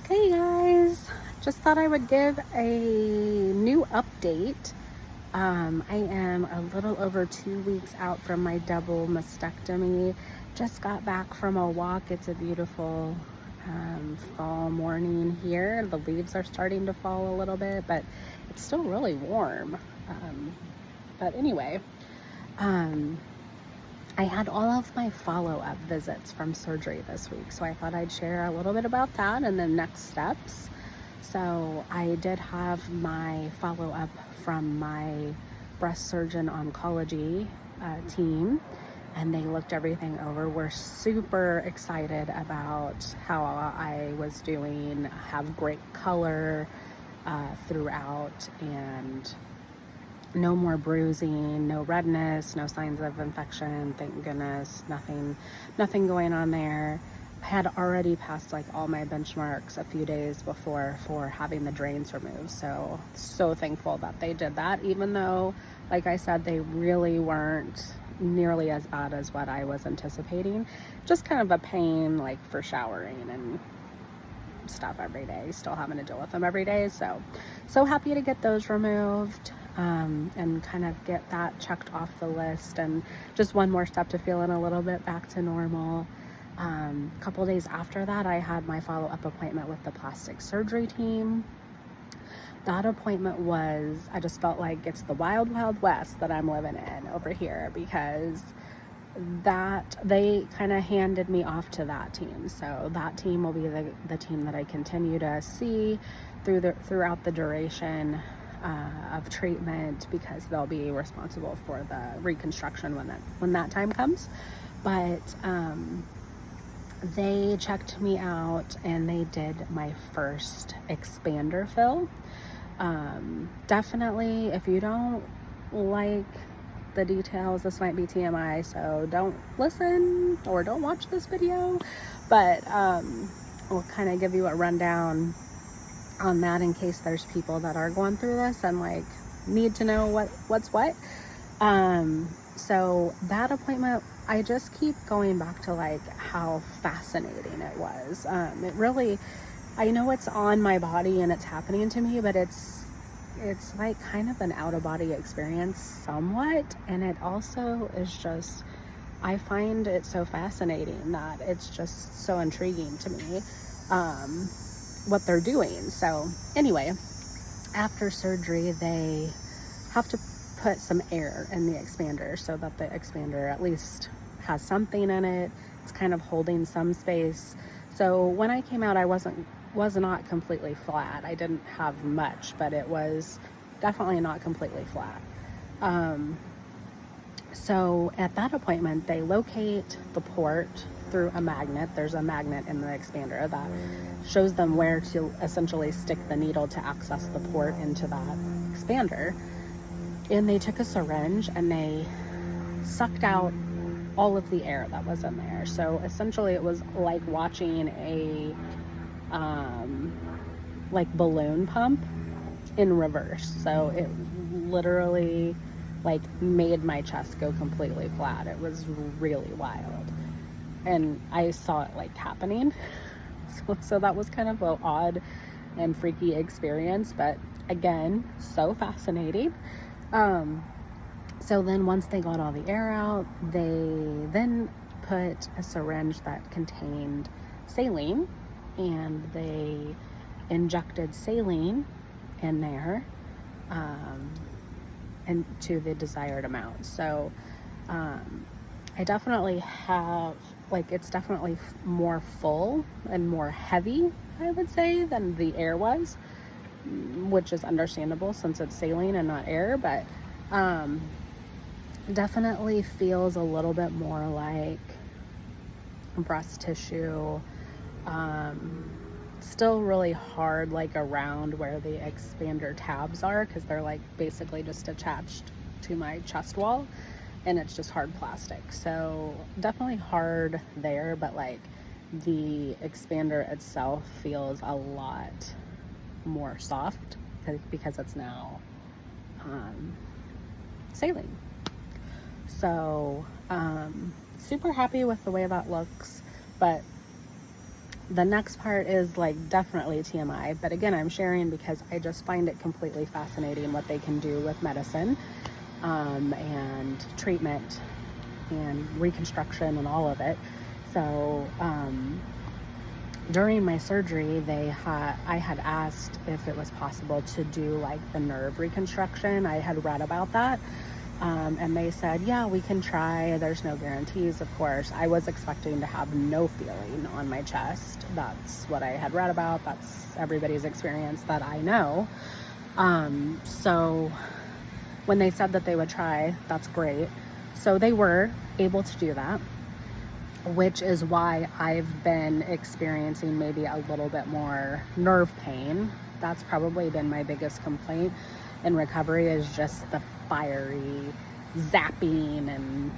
Hey guys, just thought I would give a new update. I am a little over 2 weeks out from my double mastectomy. Just got back from a walk. It's a beautiful fall morning here. The leaves are starting to fall a little bit, but it's still really warm. But anyway, um, I had all of my follow-up visits from surgery this week, so I thought I'd share a little bit about that and the next steps. So I did have my follow-up from my breast surgeon oncology team, and they looked everything over. We're super excited about how I was doing, have great color throughout, and no more bruising, no redness, no signs of infection, thank goodness, nothing going on there. I had already passed like all my benchmarks a few days before for having the drains removed. So thankful that they did that, even though, like I said, they really weren't nearly as bad as what I was anticipating. Just kind of a pain like for showering and stuff every day, still having to deal with them every day. So happy to get those removed. And kind of get that checked off the list, and just one more step to feeling a little bit back to normal. A couple days after that, I had my follow-up appointment with the plastic surgery team. That appointment was, I just felt like it's the wild, wild west that I'm living in over here, because that they kind of handed me off to that team. So that team will be the team that I continue to see throughout the duration of treatment, because they'll be responsible for the reconstruction when that time comes. But they checked me out and they did my first expander fill. Definitely, if you don't like the details, this might be TMI, so don't listen or don't watch this video. But we'll kind of give you a rundown on that in case there's people that are going through this and like need to know what's what. So that appointment, I just keep going back to like how fascinating it was. It really, I know it's on my body and it's happening to me, but it's like kind of an out-of-body experience somewhat. And it also is just, I find it so fascinating that it's just so intriguing to me what they're doing. So anyway, after surgery, they have to put some air in the expander so that the expander at least has something in it. It's kind of holding some space. So when I came out, I was not completely flat. I didn't have much, but it was definitely not completely flat. So at that appointment, they locate the port through a magnet. There's a magnet in the expander that shows them where to essentially stick the needle to access the port into that expander. And they took a syringe and they sucked out all of the air that was in there. So essentially it was like watching a like balloon pump in reverse. So it literally like made my chest go completely flat. It was really wild, and I saw it like happening. So that was kind of an odd and freaky experience, but again, so fascinating. So then once they got all the air out, they then put a syringe that contained saline, and they injected saline in there and to the desired amount. So I definitely have, like, it's definitely more full and more heavy, I would say, than the air was, which is understandable since it's saline and not air, but definitely feels a little bit more like breast tissue. Still really hard, like around where the expander tabs are, because they're like basically just attached to my chest wall, and it's just hard plastic. So definitely hard there, but like the expander itself feels a lot more soft because it's now saline. So super happy with the way that looks. But the next part is like definitely TMI, but again, I'm sharing because I just find it completely fascinating what they can do with medicine, and treatment and reconstruction and all of it. So during my surgery, I had asked if it was possible to do like the nerve reconstruction. I had read about that. And they said, yeah, we can try. There's no guarantees, of course. I was expecting to have no feeling on my chest. That's what I had read about. That's everybody's experience that I know. So when they said that they would try, that's great. So they were able to do that, which is why I've been experiencing maybe a little bit more nerve pain. That's probably been my biggest complaint in recovery, is just the fiery zapping and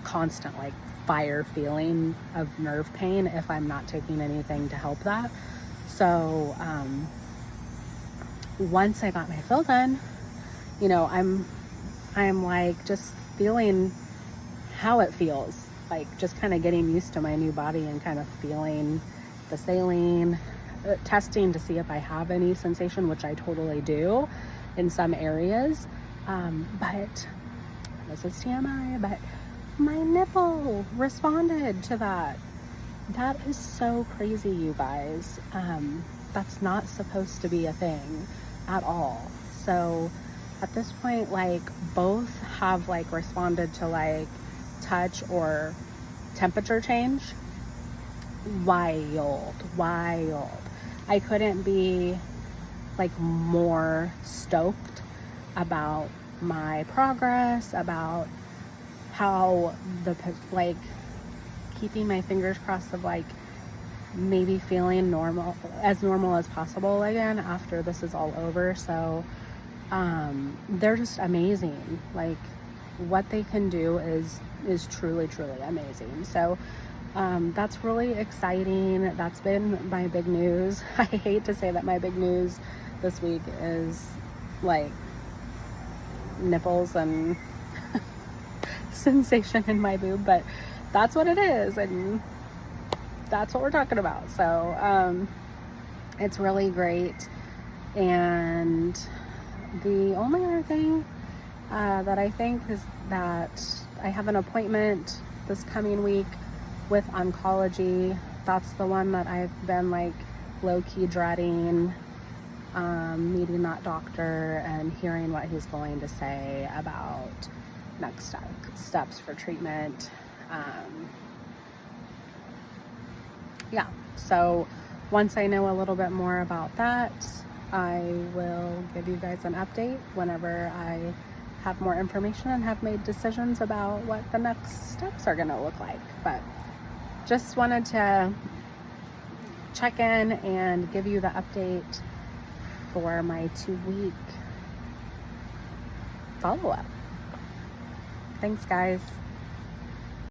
constant like fire feeling of nerve pain if I'm not taking anything to help that. So once I got my fill done, you know, I'm like just feeling how it feels, like just kind of getting used to my new body and kind of feeling the saline, testing to see if I have any sensation, which I totally do in some areas. But this is TMI, but my nipple responded to that. That is so crazy, you guys. That's not supposed to be a thing at all. So at this point, like both have like responded to like touch or temperature change. Wild. I couldn't be like more stoked about my progress, about how like keeping my fingers crossed of like maybe feeling normal as possible again after this is all over. So they're just amazing. Like what they can do is truly amazing. So that's really exciting. That's been my big news. I hate to say that my big news this week is like nipples and sensation in my boob, but that's what it is, and that's what we're talking about. So it's really great. And the only other thing that I think is that I have an appointment this coming week with oncology. That's the one that I've been like low-key dreading, meeting that doctor and hearing what he's going to say about next steps for treatment. Yeah, so once I know a little bit more about that, I will give you guys an update whenever I have more information and have made decisions about what the next steps are going to look like. But just wanted to check in and give you the update for my 2-week follow-up. Thanks, guys.